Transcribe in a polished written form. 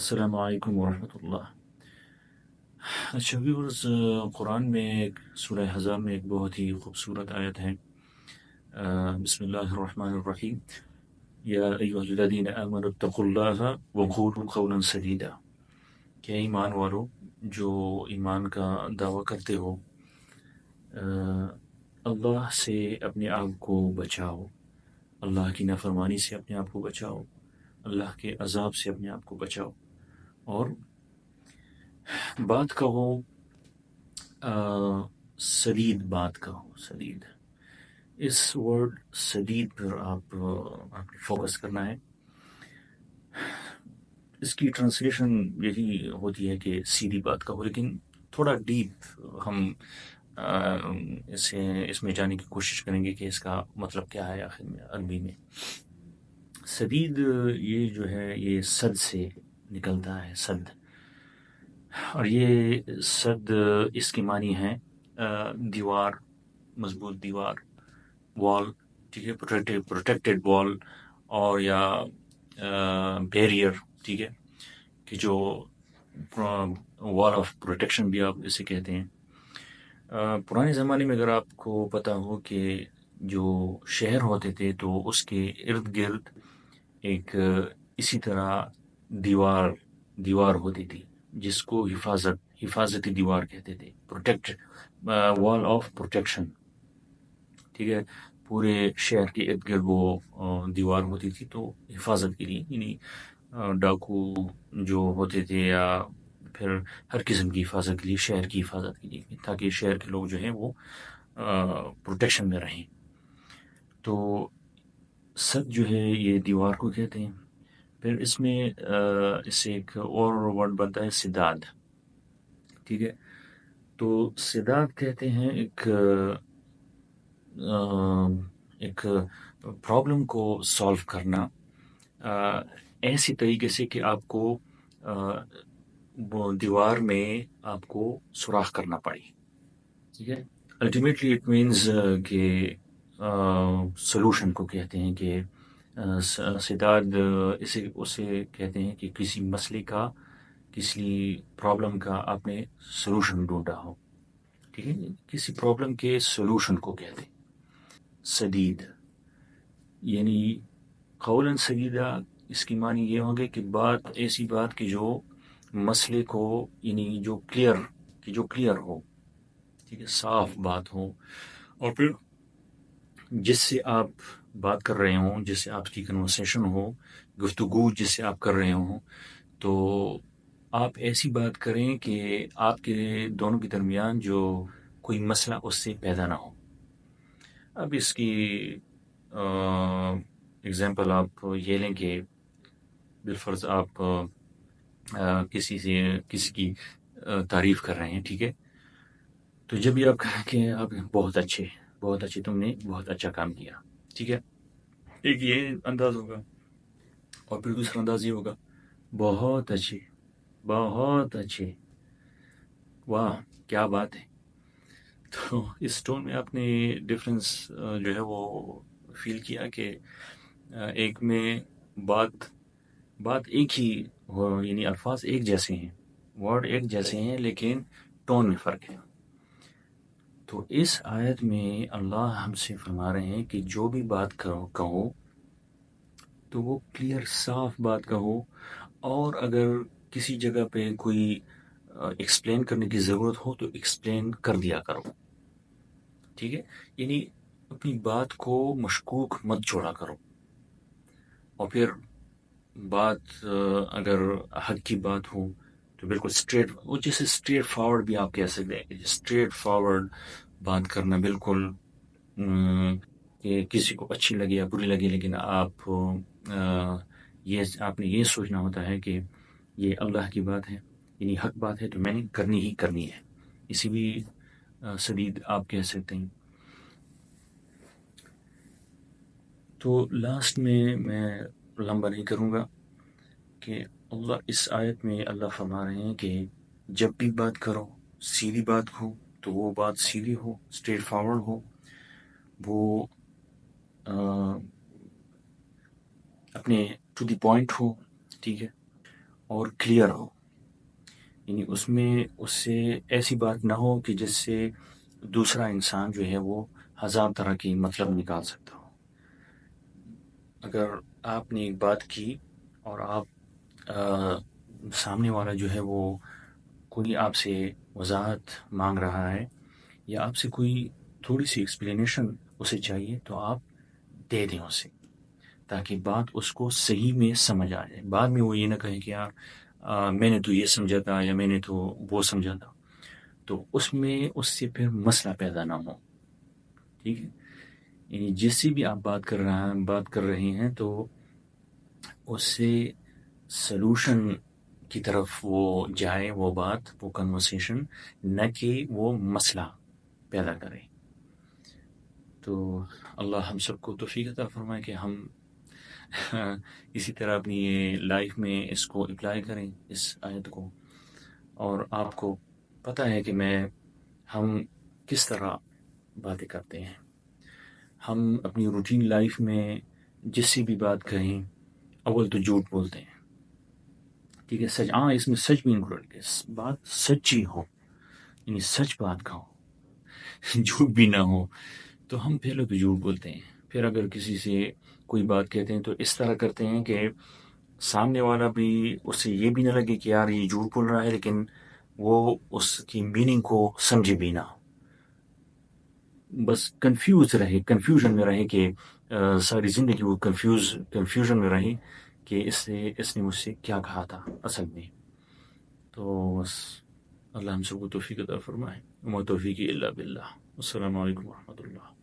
السلام علیکم ورحمۃ اللہ۔ اچھا ویورز، قرآن میں ایک سورہ حزاب میں ایک بہت ہی خوبصورت آیت ہے۔ بسم اللہ الرحمن الرحیم، یا ایھا الذین آمنوا اتقوا اللہ وقولوا قولا سدیدا، کہ ایمان والو جو ایمان کا دعویٰ کرتے ہو، اللہ سے اپنے آپ کو بچاؤ، اللہ کی نافرمانی سے اپنے آپ کو بچاؤ، اللہ کے عذاب سے اپنے آپ کو بچاؤ، اور بات کہو سدید، بات کہو سدید۔ اس ورڈ سدید پر آپ نے فوکس کرنا ہے۔ اس کی ٹرانسلیشن یہی ہوتی ہے کہ سیدھی بات کہو، لیکن تھوڑا ڈیپ ہم اس میں جانے کی کوشش کریں گے کہ اس کا مطلب کیا ہے آخر میں عربی میں۔ سدید یہ جو ہے یہ صد سے نکلتا ہے، صد، اور یہ صد اس کی معنی ہے دیوار، مضبوط دیوار، وال، ٹھیک ہے، پروٹیکٹڈ وال، اور یا بیریئر، ٹھیک ہے، کہ جو وال آف پروٹیکشن بھی آپ اسے کہتے ہیں۔ پرانے زمانے میں اگر آپ کو پتہ ہو کہ جو شہر ہوتے تھے تو اس کے ارد گرد ایک اسی طرح دیوار ہوتی تھی جس کو حفاظتی دیوار کہتے تھے، وال آف پروٹیکشن، ٹھیک ہے۔ پورے شہر کے ارد گرد وہ دیوار ہوتی تھی تو حفاظت کے لیے، یعنی ڈاکو جو ہوتے تھے یا پھر ہر قسم کی حفاظت کے لیے، شہر کی حفاظت کے لیے، تاکہ شہر کے لوگ جو ہیں وہ پروٹیکشن میں رہیں۔ تو صد جو ہے یہ دیوار کو کہتے ہیں۔ پھر اس میں اس سے ایک اور ورڈ بنتا ہے سداد، ٹھیک ہے۔ تو سداد کہتے ہیں ایک پرابلم کو سالو کرنا ایسی طریقے سے کہ آپ کو وہ دیوار میں آپ کو سوراخ کرنا پڑے، ٹھیک ہے۔ الٹیمیٹلی اٹ مینز کہ سولوشن کو کہتے ہیں کہ سداد اسے کہتے ہیں کہ کسی مسئلے کا، کسی پرابلم کا آپ نے سولوشن ڈھونڈا ہو، ٹھیک ہے، کسی پرابلم کے سولوشن کو کہتے ہیں سدید، یعنی قولاً سدیدہ۔ اس کی معنی یہ ہوں گے کہ ایسی بات کہ جو مسئلے کو، یعنی جو کلیئر ہو، ٹھیک ہے، صاف بات ہو، اور پھر جس سے آپ بات کر رہے ہوں، جس سے آپ کی کنورسیشن ہو، گفتگو جس سے آپ کر رہے ہوں، تو آپ ایسی بات کریں کہ آپ کے دونوں کے درمیان جو کوئی مسئلہ اس سے پیدا نہ ہو۔ اب اس کی اگزامپل آپ یہ لیں کہ بالفرض آپ کسی کی تعریف کر رہے ہیں، ٹھیک ہے، تو جب بھی آپ کہیں کہ آپ بہت اچھے، تم نے بہت اچھا کام کیا، ٹھیک ہے، ایک یہ انداز ہوگا، اور پھر دوسرا انداز یہ ہوگا بہت اچھے، واہ کیا بات ہے۔ تو اس ٹون میں آپ نے ڈفرینس جو ہے وہ فیل کیا کہ ایک میں بات ایک ہی ہو، یعنی الفاظ ایک جیسے ہیں، ورڈ ایک جیسے ہیں، لیکن ٹون میں فرق ہے۔ تو اس آیت میں اللہ ہم سے فرما رہے ہیں کہ جو بھی بات کہو تو وہ کلیئر صاف بات کہو، اور اگر کسی جگہ پہ کوئی ایکسپلین کرنے کی ضرورت ہو تو ایکسپلین کر دیا کرو، ٹھیک ہے، یعنی اپنی بات کو مشکوک مت چھوڑا کرو، اور پھر بات اگر حق کی بات ہو تو بالکل اسٹریٹ فارورڈ بھی آپ کہہ سکتے ہیں، اسٹریٹ فارورڈ بات کرنا، بالکل کہ کسی کو اچھی لگے یا بری لگے، لیکن آپ نے یہ سوچنا ہوتا ہے کہ یہ اللہ کی بات ہے، یعنی حق بات ہے تو میں نے کرنی ہی کرنی ہے، اسی بھی سدید آپ کہہ سکتے ہیں۔ تو لاسٹ میں لمبا نہیں کروں گا کہ اس آیت میں اللہ فرما رہے ہیں کہ جب بھی بات کرو سیدھی بات ہو تو وہ بات سیدھی ہو، اسٹریٹ فارورڈ ہو، وہ اپنے ٹو دی پوائنٹ ہو، ٹھیک ہے، اور کلیئر ہو، یعنی اس میں اس سے ایسی بات نہ ہو کہ جس سے دوسرا انسان جو ہے وہ ہزار طرح کی مطلب نکال سکتا ہو۔ اگر آپ نے ایک بات کی اور آپ سامنے والا جو ہے وہ کوئی آپ سے وضاحت مانگ رہا ہے یا آپ سے کوئی تھوڑی سی ایکسپلینیشن اسے چاہیے، تو آپ دے دیں اسے، تاکہ بات اس کو صحیح میں سمجھ آ جائے۔ بعد میں وہ یہ نہ کہے کہ یار میں نے تو یہ سمجھا تھا یا میں نے تو وہ سمجھا تھا، تو اس میں اس سے پھر مسئلہ پیدا نہ ہو، ٹھیک ہے؟ یعنی جس سے بھی آپ بات کر رہے ہیں تو اس سے سلوشن کی طرف وہ جائے، وہ بات، وہ کنورسیشن، نہ کہ وہ مسئلہ پیدا کرے۔ تو اللہ ہم سب کو توفیق عطا فرمائے کہ ہم اسی طرح اپنی لائف میں اس کو اپلائی کریں، اس آیت کو۔ اور آپ کو پتہ ہے کہ ہم کس طرح باتیں کرتے ہیں۔ ہم اپنی روٹین لائف میں جس سے بھی بات کہیں، اول تو جھوٹ بولتے ہیں، ٹھیک ہے؟ سچ، ہاں اس میں سچ بھی انکلوڈ ہے، بات سچی ہو، یعنی سچ بات کہو، جھوٹ بھی نہ ہو، تو ہم پہلے تو جھوٹ بولتے ہیں۔ پھر اگر کسی سے کوئی بات کہتے ہیں تو اس طرح کرتے ہیں کہ سامنے والا بھی، اس سے یہ بھی نہ لگے کہ یار یہ جھوٹ بول رہا ہے، لیکن وہ اس کی میننگ کو سمجھے بھی نہ، بس کنفیوژن میں رہے کہ ساری زندگی وہ کنفیوژن میں رہے کہ اس نے مجھ سے کیا کہا تھا اصل میں۔ تو بس اللہ ہم سب کو توفیق عطا فرمائے، وما توفیقی الا باللہ۔ السلام علیکم ورحمۃ اللہ۔